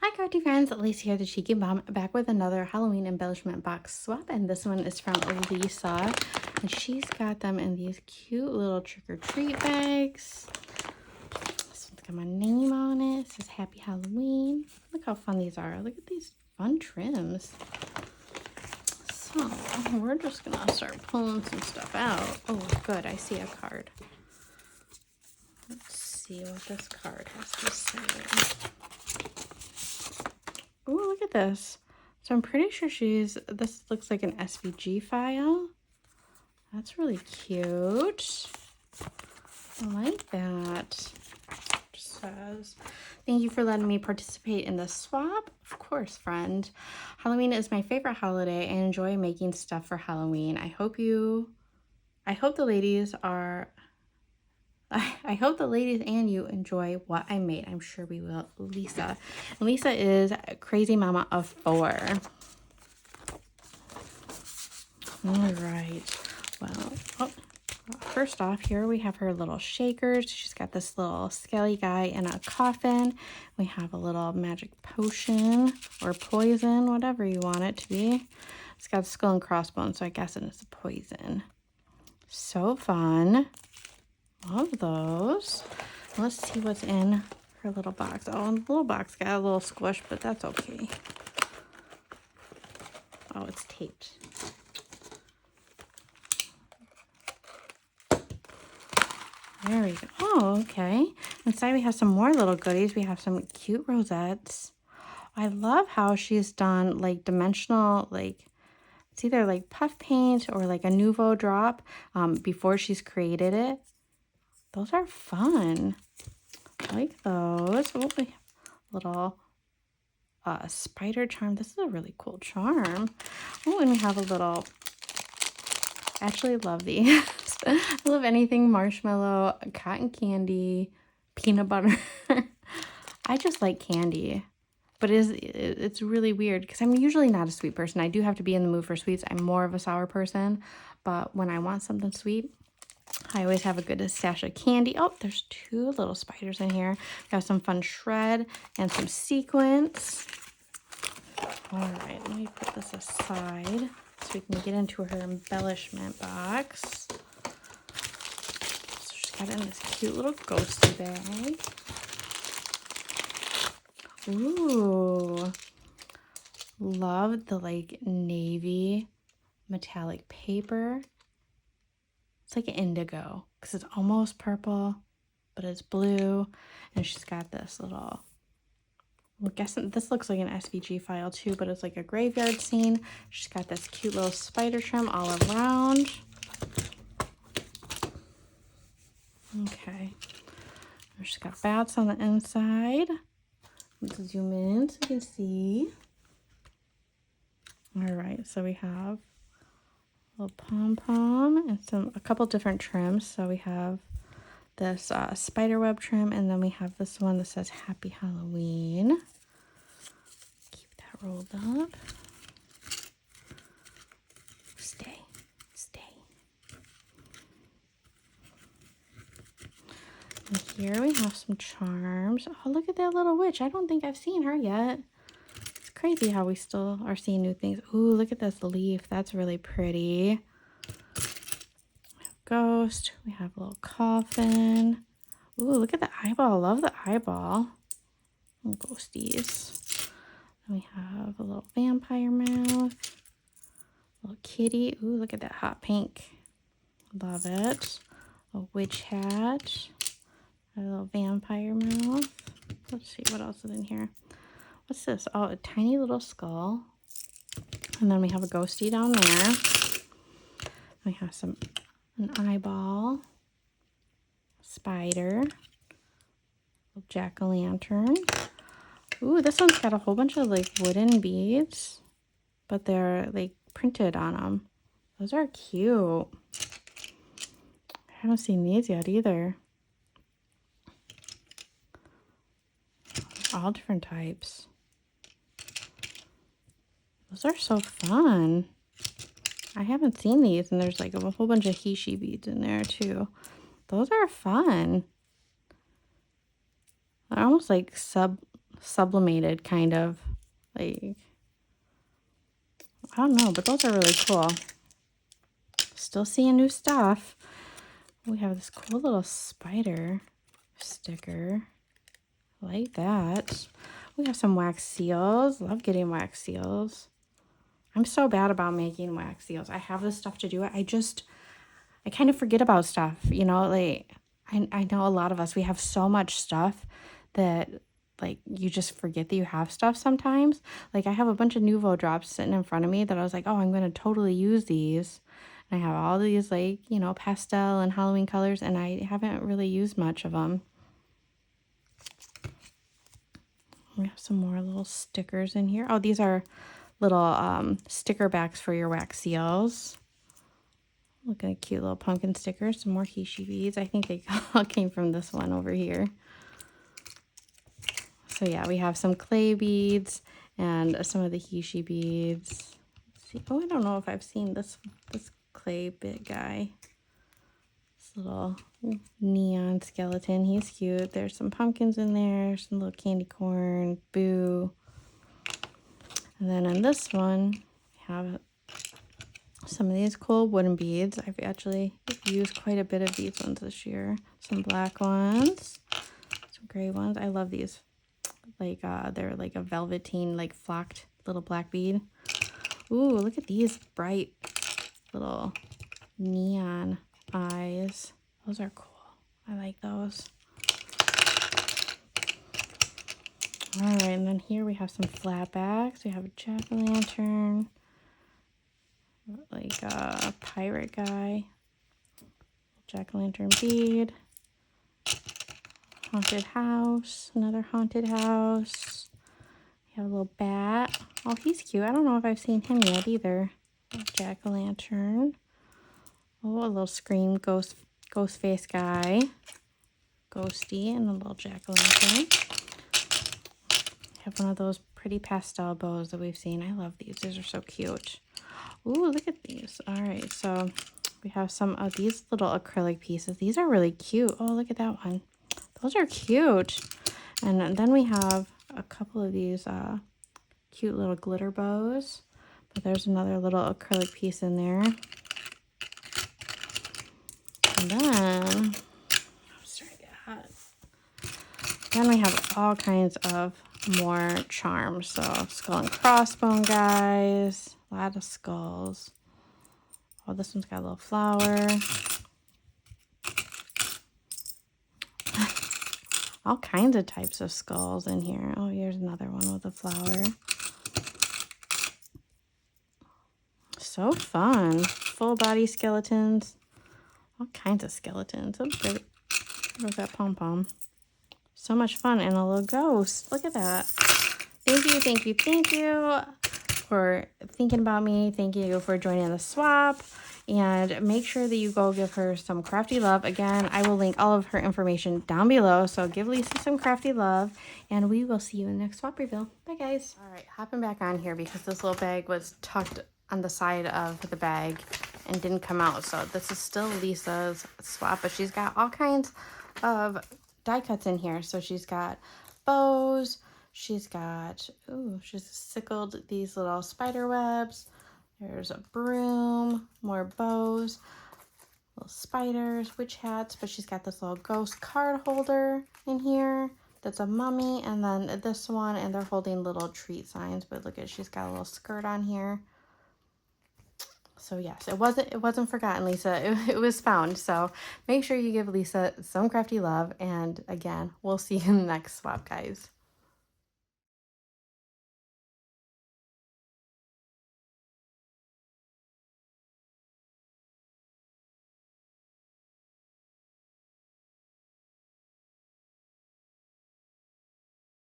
Hi crafty friends, Lacey here, the Cheeky Mom, back with another Halloween embellishment box swap, and this one is from Lisa, and she's got them in these cute little trick-or-treat bags. This one's got my name on it. It says Happy Halloween. Look how fun these are. Look at these fun trims. So we're just gonna start pulling some stuff out. Oh good, I see a card. Let's see what this card has to say. Oh, look at this. So I'm pretty sure this looks like an SVG file. That's really cute. I like that. It says, thank you for letting me participate in the swap. Of course, friend. Halloween is my favorite holiday. I enjoy making stuff for Halloween. I hope the ladies and you enjoy what I made. I'm sure we will. Lisa. And Lisa is a crazy mama of 4. All right. Well, first off, here we have her little shakers. She's got this little skelly guy in a coffin. We have a little magic potion or poison, whatever you want it to be. It's got a skull and crossbones, so I guess it is a poison. So fun. Love those. Let's see what's in her little box. Oh, and the little box got a little squish, but that's okay. Oh, it's taped. There we go. Oh, okay. Inside we have some more little goodies. We have some cute rosettes. I love how she's done like dimensional, like it's either like puff paint or like a Nouveau drop before she's created it. Those are fun. I like those. Oh, we have a little spider charm. This is a really cool charm. Oh, and we have a little, I actually love these. I love anything marshmallow, cotton candy, peanut butter. I just like candy. But it's really weird because I'm usually not a sweet person. I do have to be in the mood for sweets. I'm more of a sour person. But when I want something sweet, I always have a good stash of candy. Oh, there's 2 little spiders in here. We have some fun shred and some sequins. All right, let me put this aside so we can get into her embellishment box. So she's got it in this cute little ghosty bag. Ooh, love the like navy metallic paper. It's like indigo because it's almost purple, but it's blue. And she's got this little, I'm guessing this looks like an SVG file too, but it's like a graveyard scene. She's got this cute little spider trim all around. Okay. She's got bats on the inside. Let's zoom in so you can see. All right, so we have a little pom-pom and a couple different trims. So we have this spider web trim, and then we have this one that says Happy Halloween. Keep that rolled up. Stay. And here we have some charms. Oh, look at that little witch. I don't think I've seen her yet. It's crazy how we still are seeing new things. Ooh, look at this leaf. That's really pretty. We have ghost. We have a little coffin. Ooh, look at the eyeball. Love the eyeball. Little ghosties. Then we have a little vampire mouth. A little kitty. Ooh, look at that hot pink. Love it. A witch hat. A little vampire mouth. Let's see what else is in here. What's this? Oh, a tiny little skull. And then we have a ghosty down there. We have an eyeball. Spider. A jack-o'-lantern. Ooh, this one's got a whole bunch of like wooden beads, but they're like printed on them. Those are cute. I haven't seen these yet either. All different types. Those are so fun. I haven't seen these, and there's like a whole bunch of Heishi beads in there too. Those are fun. They're almost like sublimated kind of. Like, I don't know, but those are really cool. Still seeing new stuff. We have this cool little spider sticker. Like that. We have some wax seals. Love getting wax seals. I'm so bad about making wax seals. I have the stuff to do it. I kind of forget about stuff, you know, like I know a lot of us, we have so much stuff that like you just forget that you have stuff sometimes. Like I have a bunch of Nuvo drops sitting in front of me that I was like, oh, I'm going to totally use these. And I have all these like, you know, pastel and Halloween colors, and I haven't really used much of them. We have some more little stickers in here. Oh, these are little sticker backs for your wax seals. Look at a cute little pumpkin sticker. Some more Hishi beads. I think they all came from this one over here. So yeah, we have some clay beads and some of the Hishi beads. Let's see. Oh, I don't know if I've seen this clay bit guy. This little neon skeleton. He's cute. There's some pumpkins in there. Some little candy corn. Boo. And then on this one, we have some of these cool wooden beads. I've actually used quite a bit of these ones this year. Some black ones, some gray ones. I love these. Like they're like a velveteen, like flocked little black bead. Ooh, look at these bright little neon eyes. Those are cool. I like those. All right, and then here we have some flat backs. We have a jack-o'-lantern, like a pirate guy, jack-o'-lantern bead, haunted house, another haunted house. We have a little bat. Oh, he's cute. I don't know if I've seen him yet either. Jack-o'-lantern. Oh, a little scream ghost face guy, ghosty, and a little jack-o'-lantern. Have one of those pretty pastel bows that we've seen. I love these. These are so cute. Ooh, look at these. All right, so we have some of these little acrylic pieces. These are really cute. Oh, look at that one. Those are cute. And then we have a couple of these cute little glitter bows. But there's another little acrylic piece in there. And then, then we have all kinds of more charms. So skull and crossbone guys, a lot of skulls. Oh, this one's got a little flower. All kinds of types of skulls in here. Oh, here's another one with a flower. So fun. Full body skeletons. All kinds of skeletons. Oh, great. There's that pom-pom. So much fun. And a little ghost. Look at that. Thank you, thank you, thank you for thinking about me. Thank you for joining the swap. And make sure that you go give her some crafty love. Again, I will link all of her information down below. So give Lisa some crafty love. And we will see you in the next swap reveal. Bye, guys. All right, hopping back on here because this little bag was tucked on the side of the bag and didn't come out. So this is still Lisa's swap, but she's got all kinds of die cuts in here. So she's got bows. She's got, ooh, she's sickled these little spider webs. There's a broom, more bows, little spiders, witch hats, but she's got this little ghost card holder in here. That's a mummy, and then this one, and they're holding little treat signs, but look at, she's got a little skirt on here. So yes, it wasn't forgotten, Lisa. It was found. So make sure you give Lisa some crafty love, and again, we'll see you in the next swap, guys.